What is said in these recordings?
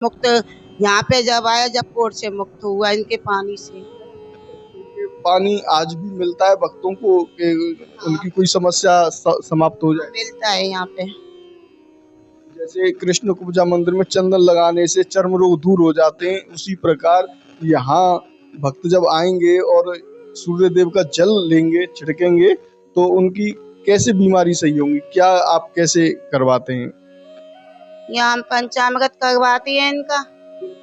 मुक्त यहाँ पे जब आया, जब कोर्ट से मुक्त हुआ इनके पानी से। ये पानी आज भी मिलता है भक्तों को कि उनकी कोई समस्या समाप्त हो जाए? मिलता है यहाँ पे। जैसे कृष्ण कुब्जा मंदिर में चंदन लगाने से चर्म रोग दूर हो जाते हैं, उसी प्रकार यहाँ भक्त जब आएंगे और सूर्य देव का जल लेंगे, छिड़केंगे, तो उनकी कैसे बीमारी सही होंगी? क्या आप कैसे करवाते हैं? यहाँ हम पंचामृत करवाते हैं इनका।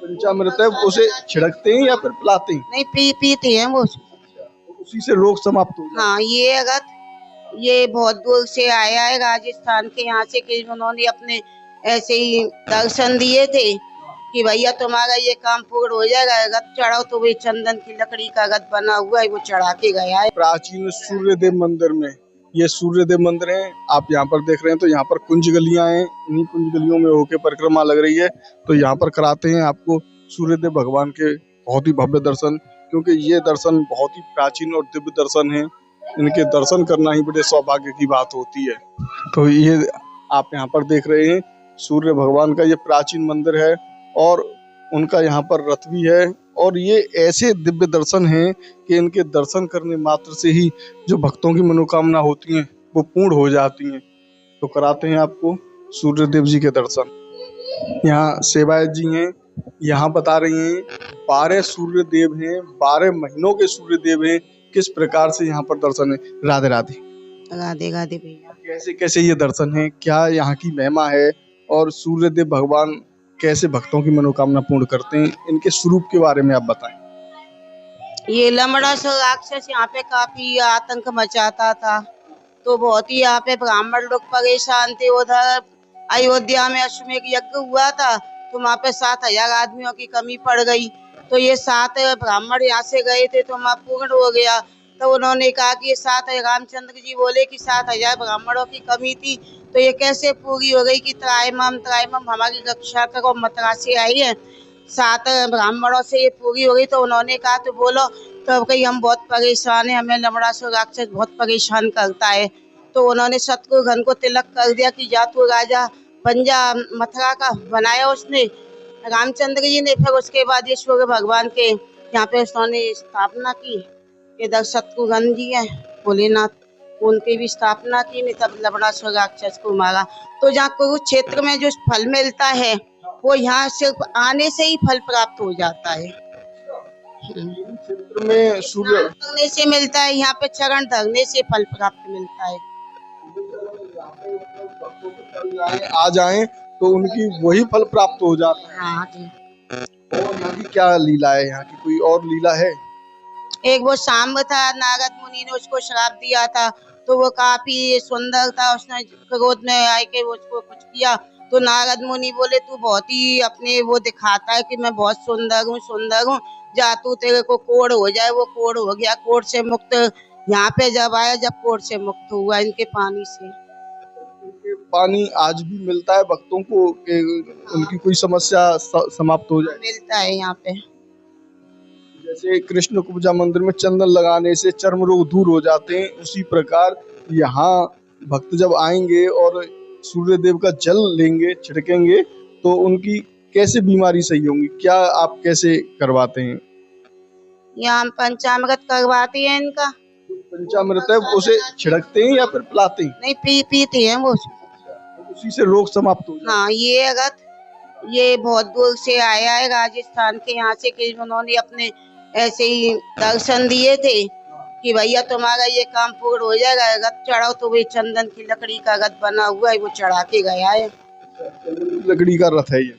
पंचामृत है उसे छिड़कते हैं या फिर पिलाते हैं? नहीं, पीते हैं वो। तो उसी से रोग समाप्त हो जाते हाँ, ये अगर ये बहुत दूर से आया है राजस्थान के, यहाँ से कि उन्होंने अपने ऐसे ही दर्शन दिए थे कि भैया तुम्हारा ये काम पूर्ण हो जाएगा, रथ चढ़ाओ, तो वे चंदन की लकड़ी का रथ बना हुआ है, वो चढ़ा के गया है। प्राचीन सूर्य देव मंदिर में, ये सूर्य देव मंदिर है, आप यहाँ पर देख रहे हैं, तो यहाँ पर कुंज गलियां हैं, इन्हीं कुंज गलियों में होके परिक्रमा लग रही है, तो यहाँ पर कराते हैं आपको सूर्य देव भगवान के बहुत ही भव्य दर्शन, क्योंकि ये दर्शन बहुत ही प्राचीन और दिव्य दर्शन है, इनके दर्शन करना ही बड़े सौभाग्य की बात होती है। तो ये आप यहाँ पर देख रहे हैं सूर्य भगवान का ये प्राचीन मंदिर है और उनका यहाँ पर रथ भी है, और ये ऐसे दिव्य दर्शन हैं कि इनके दर्शन करने मात्र से ही जो भक्तों की मनोकामना होती हैं वो पूर्ण हो जाती हैं। तो कराते हैं आपको सूर्य देव जी के दर्शन। यहाँ सेवायत जी हैं, यहाँ बता रही हैं 12 सूर्य देव हैं, 12 महीनों के सूर्य देव हैं, किस प्रकार से यहाँ पर दर्शन है। राधे राधे। राधे राधे भैया। कैसे कैसे ये दर्शन है, क्या यहाँ की महिमा है, और सूर्य देव भगवान कैसे भक्तों की मनोकामना पूर्ण करते हैं, इनके स्वरूप के बारे में आप बताएं। ये लमड़ा सा राक्षस यहाँ पे काफी आतंक मचाता था, तो बहुत ही यहाँ पे ब्राह्मण लोग परेशान थे। उधर अयोध्या में अश्वमेध यज्ञ हुआ था, तो वहाँ पे 7,000 आदमियों की कमी पड़ गई, तो ये 7 ब्राह्मण यहाँ से गए थे, तो वहाँ पूर्ण हो गया। तो उन्होंने कहा कि 7 रामचंद्र जी बोले कि 7,000 ब्राह्मणों की कमी थी, तो ये कैसे पूरी हो गई कि त्रायमम हमारी रक्षा करो, मथुरा से आई है, 7 ब्राह्मणों से ये पूरी हो गई। तो उन्होंने कहा तो बोलो, तो कही हम बहुत परेशान है, हमें लमड़ासुर राक्षस बहुत परेशान करता है। तो उन्होंने शत्रुघ्न को तिलक कर दिया कि जा तू राजा बन जा, मथुरा का बनाया उसने रामचंद्र जी ने। फिर उसके बाद ये सूर्य भगवान के यहाँ पे उन्होंने स्थापना की। इधर शत्रुघ्न जी है भोलेनाथ, उनकी भी स्थापना की, नहीं तब लमड़ासुर राक्षस को मारा। तो जहाँ कुरुक्षेत्र में जो फल मिलता है वो यहाँ सिर्फ आने से ही फल प्राप्त हो जाता है। क्षेत्र में सूर्य धरने से मिलता है, यहाँ पे चरण धरने से फल प्राप्त मिलता है। आ जाएं तो उनकी वही फल प्राप्त हो जाता है। हाँ जी। और यहाँ की क्या लीला है, यहाँ की कोई और लीला है? एक वो सांब था, नारद मुनि ने उसको श्राप दिया था, तो वो काफी सुंदर था, उसने क्रोध में आए के उसको कुछ किया, तो नारद मुनि बोले तू बहुत ही अपने वो दिखाता है कि मैं बहुत सुंदर हूँ, जा तू तेरे को कोढ़ हो जाए। वो कोढ़ हो गया, कोढ़ से मुक्त यहाँ पे जब आया, जब कोढ़ से मुक्त हुआ इनके पानी से। पानी आज भी मिलता है भक्तों को कि उनकी कोई समस्या समाप्त हो जाए? मिलता है यहाँ पे। जैसे कृष्ण कुब्जा मंदिर में चंदन लगाने से चर्म रोग दूर हो जाते हैं, उसी प्रकार यहाँ भक्त जब आएंगे और सूर्य देव का जल लेंगे, छिड़केंगे, तो उनकी कैसे बीमारी सही होंगी? क्या आप कैसे करवाते हैं? यहाँ हम पंचामृत करवाते हैं इनका। पंचामृत है उसे छिड़कते हैं या फिर पिलाते हैं? नहीं, पीते हैं वो। तो उसी से रोग समाप्त हो जाते हैं। हाँ, ये अगर ये बहुत दूर से आया है राजस्थान के, यहाँ से कि उन्होंने अपने ऐसे ही दर्शन दिए थे कि भैया तुम्हारा ये काम पूर्ण हो जाएगा, रथ चढ़ाओ, तो वे चंदन की लकड़ी का रथ बना हुआ है, वो चढ़ा के गया है। लकड़ी का रथ है ये।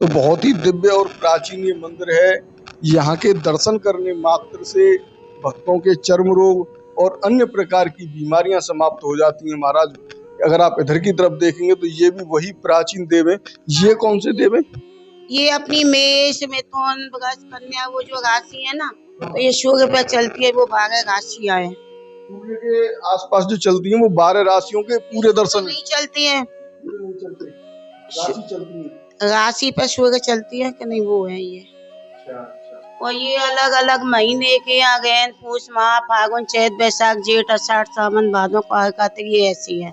तो बहुत ही दिव्य और प्राचीन ये मंदिर है, यहाँ के दर्शन करने मात्र से भक्तों के चर्म रोग और अन्य प्रकार की बीमारियां समाप्त हो जाती हैं महाराज। अगर आप इधर की तरफ देखेंगे तो ये भी वही प्राचीन देव है। ये कौन से देव है? ये अपनी मेष मिथुन वृश्चिक कन्या वो जो राशि है ना, तो ये सूर्य पे चलती है, वो 12 राशियां हैं। सूर्य के आसपास जो चलती हैं वो 12 राशियों के पूरे दर्शन नहीं चलती है, नहीं चलते, राशि चलती है। राशि पे सूर्य चलती है कि नहीं, वो है ये। और ये अलग अलग महीने के आ गए, पूष माह, फागुन, चैत, बैसाख, जेठ, आषाढ़, सावन, भादो, कार्तिक, ये ऐसी है।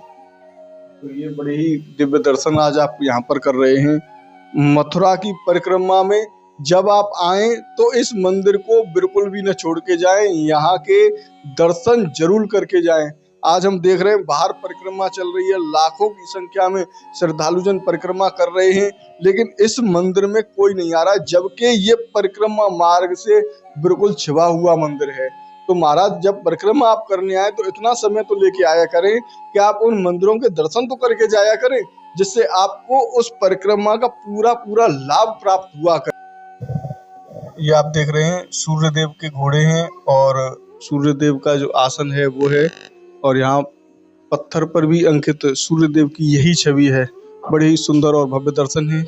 तो ये बड़े ही दिव्य दर्शन आज आप यहाँ पर कर रहे हैं। मथुरा की परिक्रमा में जब आप आए तो इस मंदिर को बिल्कुल भी न छोड़ के जाएं, यहाँ के दर्शन जरूर करके जाएं। आज हम देख रहे हैं बाहर परिक्रमा चल रही है, लाखों की संख्या में श्रद्धालुजन परिक्रमा कर रहे हैं, लेकिन इस मंदिर में कोई नहीं आ रहा, जबकि ये परिक्रमा मार्ग से बिल्कुल छिपा हुआ मंदिर है। तो महाराज जब परिक्रमा आप करने आए तो इतना समय तो लेके आया करें कि आप उन मंदिरों के दर्शन तो करके जाया करें, जिससे आपको उस परिक्रमा का पूरा पूरा लाभ प्राप्त हुआ करे। ये आप देख रहे हैं सूर्यदेव के घोड़े हैं और सूर्यदेव का जो आसन है वो है, और यहाँ पत्थर पर भी अंकित सूर्यदेव की यही छवि है। बड़ी ही सुंदर और भव्य दर्शन है।